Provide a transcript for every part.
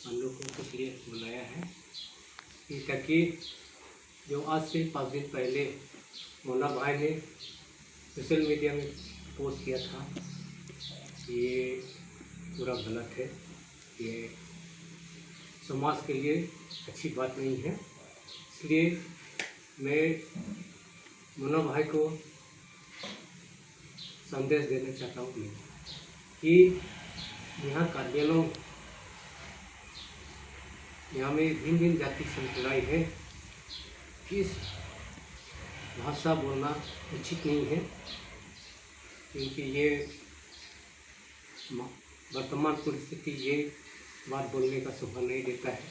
हम लोग को इसलिए बुलाया है कि ताकि जो आज से 5 दिन पहले मोना भाई ने सोशल मीडिया में पोस्ट किया था, ये पूरा गलत है। ये समाज के लिए अच्छी बात नहीं है। इसलिए मैं मोना भाई को संदेश देना चाहता हूँ कि यहाँ कार्यालयों यहाँ में भिन्न भिन्न जाति संप्रदाय है। इस भाषा बोलना उचित नहीं है, क्योंकि ये वर्तमान परिस्थिति ये बात बोलने का शोभा नहीं देता है।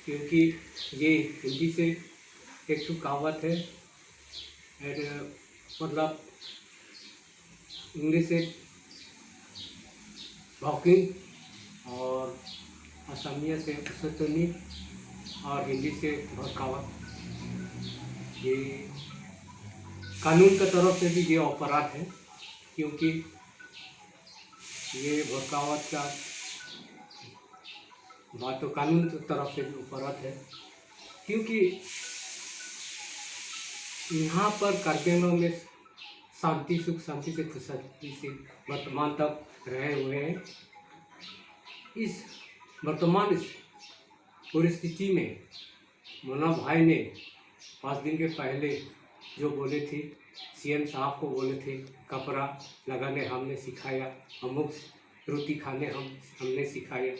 क्योंकि ये हिंदी से एक तो कहावत है, मतलब इंग्लिश से भौकिंग और असमिया से उसतनी और हिंदी से भड़कावत। ये कानून की तरफ से भी ये अपराध है, क्योंकि ये भड़कावत का बात तो कानून की तरफ से भी अपराध है। क्योंकि यहाँ पर कार्यालयों में शांति सुख शांति से खुशहाली से वर्तमान तक रहे हुए हैं। इस वर्तमान परिस्थिति में मोना भाई ने 5 दिन के पहले जो बोले थे, सीएम साहब को बोले थे कपड़ा लगाने हमने सिखाया, अमुक रोटी खाने हमने सिखाया,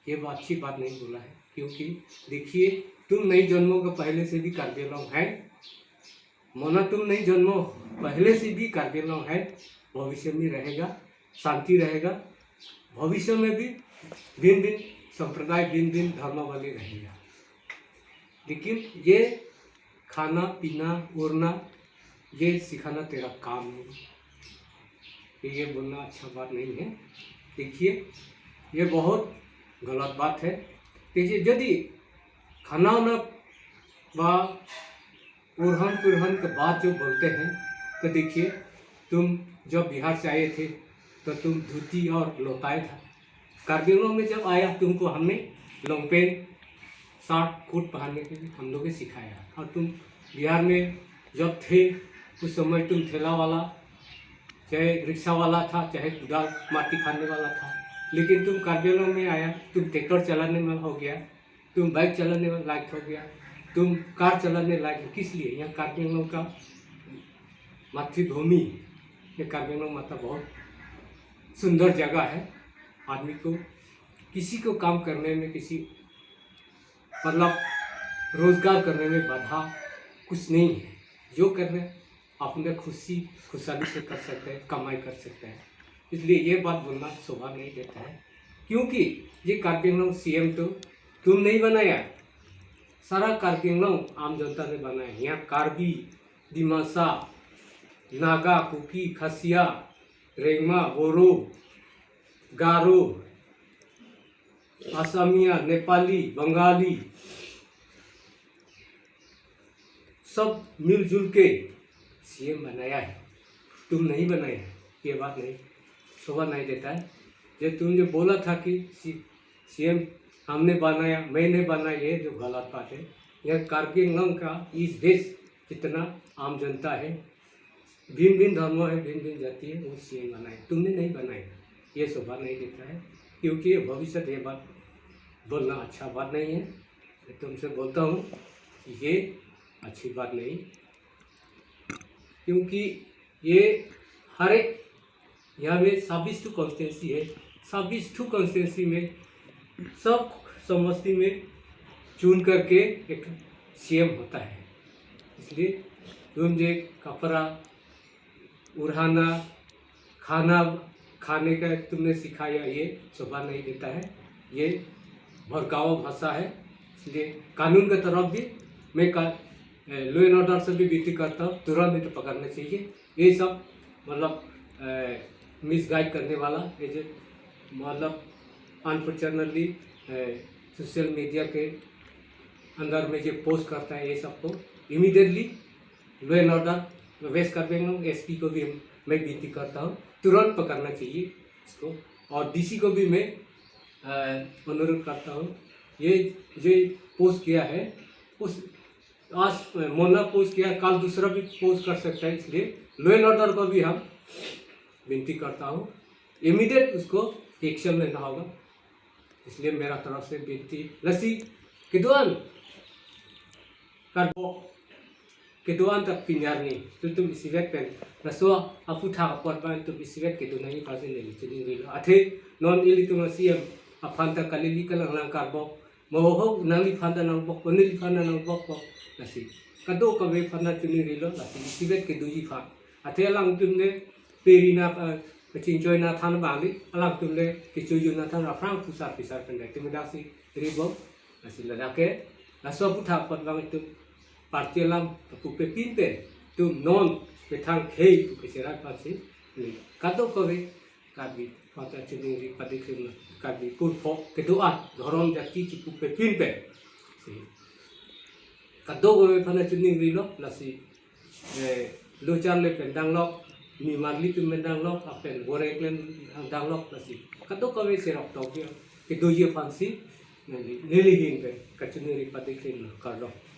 ये बात अच्छी बात नहीं बोला है। क्योंकि देखिए, तुम नई जन्मों के पहले से भी कार्यालय है मोना, तुम नई जन्मों पहले से भी कार्यालय है। भविष्य में रहेगा, शांति रहेगा। भविष्य में भी भिन्न भिन्न संप्रदाय भिन्न भिन्न धर्म वाले रहेगा। लेकिन ये खाना पीना उड़ना ये सिखाना तेरा काम नहीं। ये बोलना अच्छा बात नहीं है। देखिए, ये बहुत गलत बात है। देखिए, यदि खाना वाना व उड़हन पुरहन के बाद जो बोलते हैं, तो देखिए, तुम जब बिहार से आए थे तो तुम धोती और लौटाए था। कार्गिलों में जब आया तुमको हमने लॉन्ग पेंट शर्ट कोट पहनने के लिए हम लोगों ने सिखाया। और तुम बिहार में जब थे उस समय तुम ठेला वाला, चाहे रिक्शा वाला था, चाहे कुदाल माटी खाने वाला था। लेकिन तुम कार्गिलों में आया, तुम ट्रैक्टर चलाने में हो गया, तुम बाइक चलाने में लायक हो गया, तुम कार चलाने लायक। किस लिए? यहाँ कार्गिलों का मातृभूमि, ये कार्गिलों माता बहुत सुंदर जगह है। आदमी को किसी को काम करने में, किसी मतलब रोजगार करने में बाधा कुछ नहीं है। जो करने अपने खुशहाली से कर सकते हैं, कमाई कर सकते हैं। इसलिए ये बात बोलना शोभा नहीं देता है। क्योंकि ये कार्गिलों सीएम तो तुम नहीं बनाया, सारा कार्गिलों आम जनता ने बनाया। यहाँ कार्बी, दिमासा, नागा, कुकी, खसिया, रेंगमा, बोरो, गारो, असमिया, नेपाली, बंगाली सब मिलजुल के सीएम बनाया है। तुम नहीं बनाया। ये बात नहीं शोभा नहीं देता है। जो तुम जो बोला था कि सीएम हमने बनाया, मैंने बनाया, ये जो गलत बात है। यह कार्गिलों का इस देश जितना आम जनता है, भिन्न भिन्न धर्मों है, भिन्न भिन्न जाति है, वो सीएम बनाए, तुमने नहीं बनाया। ये शोभा नहीं देता है। क्योंकि भविष्य ये बात बोलना अच्छा बात नहीं है। मैं तुमसे बोलता हूँ कि ये अच्छी बात नहीं, क्योंकि ये हर एक यहाँ में 26 कॉन्स्टिट्यूंसी है। 26 कॉन्स्टिट्यूंसी में सब समष्टि में चुन करके एक सीएम होता है। इसलिए तुम जो कपड़ा उड़ाना, खाना खाने का तुमने सिखाया, ये शोभा नहीं देता है। ये भड़काऊ भाषा है। इसलिए कानून की तरफ भी मैं लॉ एंड ऑर्डर से भी विनती करता हूँ, तुरंत तो पकड़ना चाहिए। ये सब मतलब मिसगाइड करने वाला, ये जो मतलब अनफॉर्चुनेटली सोशल मीडिया के अंदर में जो पोस्ट करता है, ये सबको immediately law and order waste कर देंगे। एसपी को भी मैं विनती करता हूँ, तुरंत पकड़ना चाहिए इसको। और डीसी को भी मैं अनुरोध करता हूँ। ये जो पोस्ट किया है उस आज मोना पोस्ट किया, कल दूसरा भी पोस्ट कर सकता है, इसलिए लॉ एंड ऑर्डर को भी हम विनती करता हूँ इमीडिएट उसको एक्शन लेना होगा। इसलिए मेरा तरफ से विनती लसी किदुआन कार्बो किदुआन तक पिन्यारनी तुम इसीवेट पेन रसुआ अपू था अपॉट बान तुम इसीवेट किदु नहीं पासे नहीं चली गई अथे नॉन इली तुम सीएम अफांता कलिली कलंग कार्बो मोहो नंगी फांदा नंग बक पनिली फांदा नंग बक लसी कदो कवे फांदा चुनी रिलो लसी इसीवेट किदु जी फा अथे लंग तुमने पेरीना चिंचोय ना थान बाली अलग तुमले किचु युना थान अफ्रांग पुसार पिसार पेंडे तुम दासी रिबो लसी लदाके लसो पुथा पट बांग तुम party lam pupe pinte tu non petang kei pupe serat pasi ni kado kowe kabi pata chini ri padikrim kabi purpo kedua doron jati ci pupe pinte si kado kowe pana chini ri lo lasi lo charle pendang lo ni marli tu mendang lo apen goreklen dang lo lasi kado kowe serok tokyo kedo ye fansi neli hin pe kachini ri padikrim karlo